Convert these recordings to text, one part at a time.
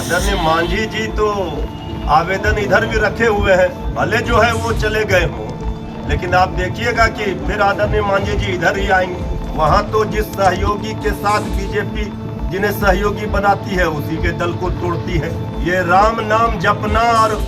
आदरणीय मांझी जी तो आवेदन इधर भी रखे हुए हैं, भले जो है वो चले गए हों, लेकिन आप देखिएगा कि फिर आदरणीय मांझी जी इधर ही आएंगे। वहाँ तो जिस सहयोगी के साथ बीजेपी जिन्हें सहयोगी बनाती है उसी के दल को तोड़ती है। ये राम नाम जपना और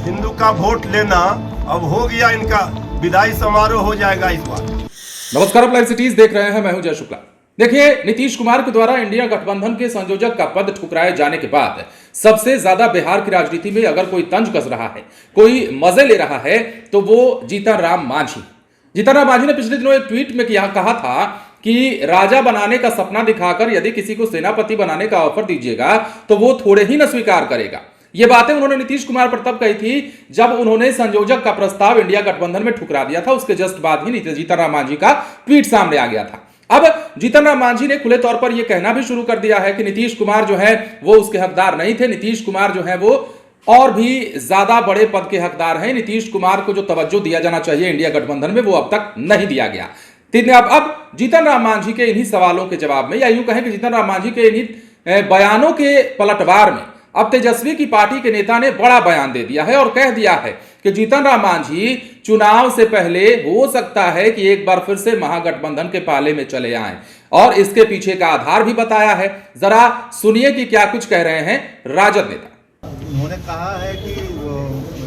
हिंदू का वोट लेना अब हो गया, इनका विदाई समारोह हो जाएगा इस बार। नमस्कार, आप लाइव सिटीज देख रहे हैं। मैं हूं जय शुक्ला। देखिए, नीतीश कुमार के द्वारा इंडिया गठबंधन के संयोजक का पद ठुकराए जाने के बाद सबसे ज्यादा बिहार की राजनीति में अगर कोई तंज कस रहा है, कोई मजे ले रहा है, तो वो जीतन राम मांझी। जीतन राम मांझी ने पिछले दिनों एक ट्वीट में कहा था कि राजा बनाने का सपना दिखाकर यदि किसी को सेनापति बनाने का ऑफर दीजिएगा तो वो थोड़े ही न स्वीकार करेगा। ये बातें उन्होंने नीतीश कुमार पर तब कही थी जब उन्होंने संयोजक का प्रस्ताव इंडिया गठबंधन में ठुकरा दिया था। उसके जस्ट बाद ही जीतन राम मांझी का ट्वीट सामने आ गया था। अब जीतन राम मांझी ने खुले तौर पर यह कहना भी शुरू कर दिया है कि नीतीश कुमार जो है वो उसके हकदार नहीं थे। नीतीश कुमार जो है वो और भी ज्यादा बड़े पद के हकदार हैं। नीतीश कुमार को जो तवज्जो दिया जाना चाहिए इंडिया गठबंधन में वो अब तक नहीं दिया गया। अब जीतन राम मांझी के इन्हीं सवालों के जवाब में, या यूं कहें कि जीतन राम मांझी के इन्हीं बयानों के पलटवार में अब तेजस्वी की पार्टी के नेता ने बड़ा बयान दे दिया है और कह दिया है कि जीतन राम मांझी चुनाव से पहले हो सकता है कि एक बार फिर से महागठबंधन के पाले में चले आएं, और इसके पीछे का आधार भी बताया है। जरा सुनिए कि क्या कुछ कह रहे हैं राजद नेता। उन्होंने कहा है कि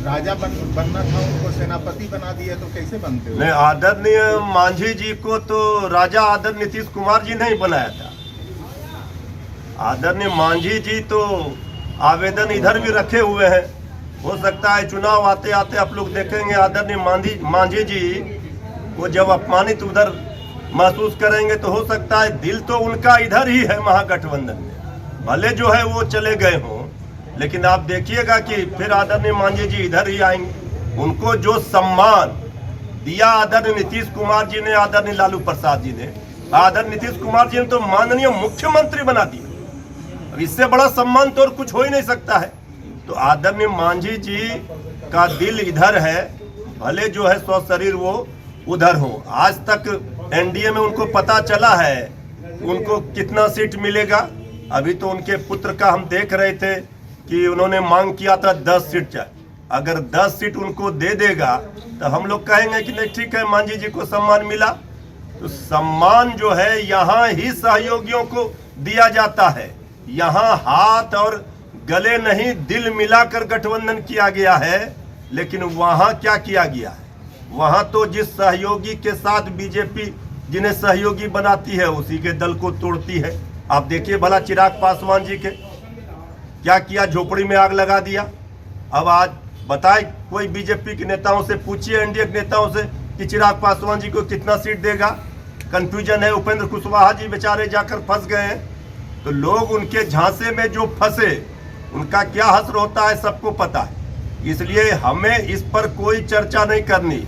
राजा बनना था, उनको सेनापति बना दिया, तो कैसे बनते हो? नहीं, आदरणीय मांझी जी को तो राजा आदरणीय नीतीश कुमार जी ने ही बनाया था। आदरणीय मांझी जी तो आवेदन इधर भी रखे हुए हैं। हो सकता है चुनाव आते आते आप लोग देखेंगे आदरणीय मांझी जी को जब अपमानित उधर महसूस करेंगे तो हो सकता है दिल तो उनका इधर ही है महागठबंधन में, भले जो है वो चले गए हों, लेकिन आप देखिएगा कि फिर आदरणीय मांझी जी इधर ही आएंगे। उनको जो सम्मान दिया आदरणीय नीतीश कुमार जी ने, आदरणीय लालू प्रसाद जी ने, आदरणीय नीतीश कुमार जी ने तो माननीय मुख्यमंत्री बना दिया। अब इससे बड़ा सम्मान तो और कुछ हो ही नहीं सकता है। तो आदरणीय मांझी जी का दिल इधर है, भले जो है स्व शरीर वो उधर हो। आज तक एनडीए में उनको पता चला है उनको कितना सीट मिलेगा। अभी तो उनके पुत्र का हम देख रहे थे कि उन्होंने मांग किया था 10 सीट चाहिए। अगर 10 सीट उनको दे देगा तो हम लोग कहेंगे कि नहीं ठीक है, मांझी जी को सम्मान मिला। तो सम्मान जो है यहाँ ही सहयोगियों को दिया जाता है। यहाँ हाथ और गले नहीं, दिल मिलाकर गठबंधन किया गया है। लेकिन वहाँ क्या किया गया है? वहाँ तो जिस सहयोगी के साथ बीजेपी जिन्हें सहयोगी बनाती है उसी के दल को तोड़ती है। आप देखिए भला चिराग पासवान जी के क्या किया, झोपड़ी में आग लगा दिया। अब आज बताए कोई बीजेपी के नेताओं से पूछिए, एनडीए के नेताओं से, कि चिराग पासवान जी को कितना सीट देगा। कंफ्यूजन है। उपेंद्र कुशवाहा जी बेचारे जाकर फंस गए हैं। तो लोग उनके झांसे में जो फंसे उनका क्या हश्र होता है सबको पता है। इसलिए हमें इस पर कोई चर्चा नहीं करनी।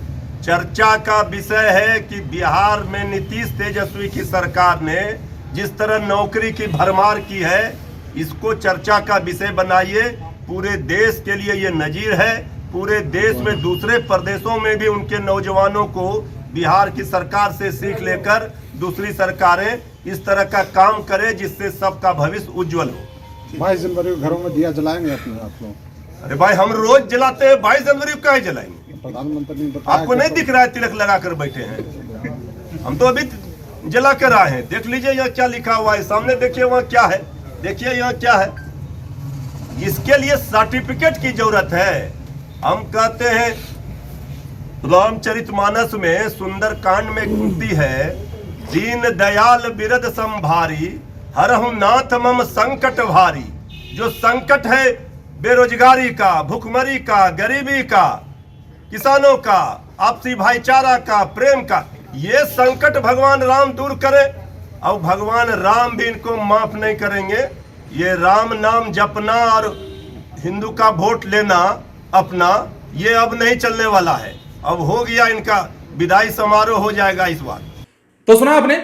चर्चा का विषय है कि बिहार में नीतीश तेजस्वी की सरकार ने जिस तरह नौकरी की भरमार की है, इसको चर्चा का विषय बनाइए। पूरे देश के लिए ये नजीर है। पूरे देश में दूसरे प्रदेशों में भी उनके नौजवानों को बिहार की सरकार से सीख लेकर दूसरी सरकारें इस तरह का काम करें जिससे सबका भविष्य उज्जवल हो। 22 जनवरी को घरों में दिया जलाएंगे अपने आप लोग? अरे भाई, हम रोज जलाते हैं, 22 जनवरी को काहे जलाएंगे? प्रधानमंत्री ने बताया। आपको नहीं दिख रहा है तिलक लगा कर बैठे हैं? हम तो अभी जला कर आए हैं। देख लीजिए यहाँ क्या लिखा हुआ है, सामने देखिए वहाँ क्या है, देखिए यहाँ क्या है। इसके लिए सर्टिफिकेट की जरूरत है। हम कहते हैं रामचरितमानस में सुंदर कांड में कुंती है, दीन दयाल बिरद संभारी हरहु नाथ मम संकट भारी। जो संकट है बेरोजगारी का, भुखमरी का, गरीबी का, किसानों का, आपसी भाईचारा का, प्रेम का, ये संकट भगवान राम दूर करे। और भगवान राम भी इनको माफ नहीं करेंगे। ये राम नाम जपना और हिंदू का वोट लेना अपना, ये अब नहीं चलने वाला है। अब हो गया, इनका विदाई समारोह हो जाएगा इस बार। तो सुना आपने,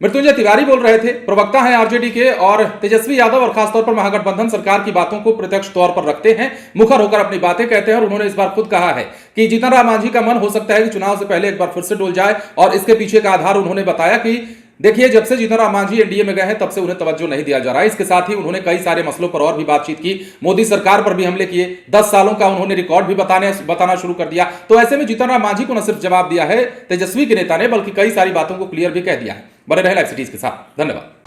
मृत्युंजय तिवारी बोल रहे थे, प्रवक्ता हैं आरजेडी के, और तेजस्वी यादव और खासतौर पर महागठबंधन सरकार की बातों को प्रत्यक्ष तौर पर रखते हैं, मुखर होकर अपनी बातें कहते हैं। और उन्होंने इस बार खुद कहा है कि जीतन राम मांझी का मन हो सकता है कि चुनाव से पहले एक बार फिर से डोल जाए, और इसके पीछे का आधार उन्होंने बताया कि देखिए, जब से जीतन राम मांझी एनडीए में गए हैं तब से उन्हें तवज्जो नहीं दिया जा रहा है। इसके साथ ही उन्होंने कई सारे मसलों पर और भी बातचीत की, मोदी सरकार पर भी हमले किए, 10 सालों का उन्होंने रिकॉर्ड भी बताना शुरू कर दिया। तो ऐसे में जीतन राम मांझी को न सिर्फ जवाब दिया है तेजस्वी के नेता ने, बल्कि कई सारी बातों को क्लियर भी कह दिया है। बने रहे लाइव सिटीज के साथ। धन्यवाद।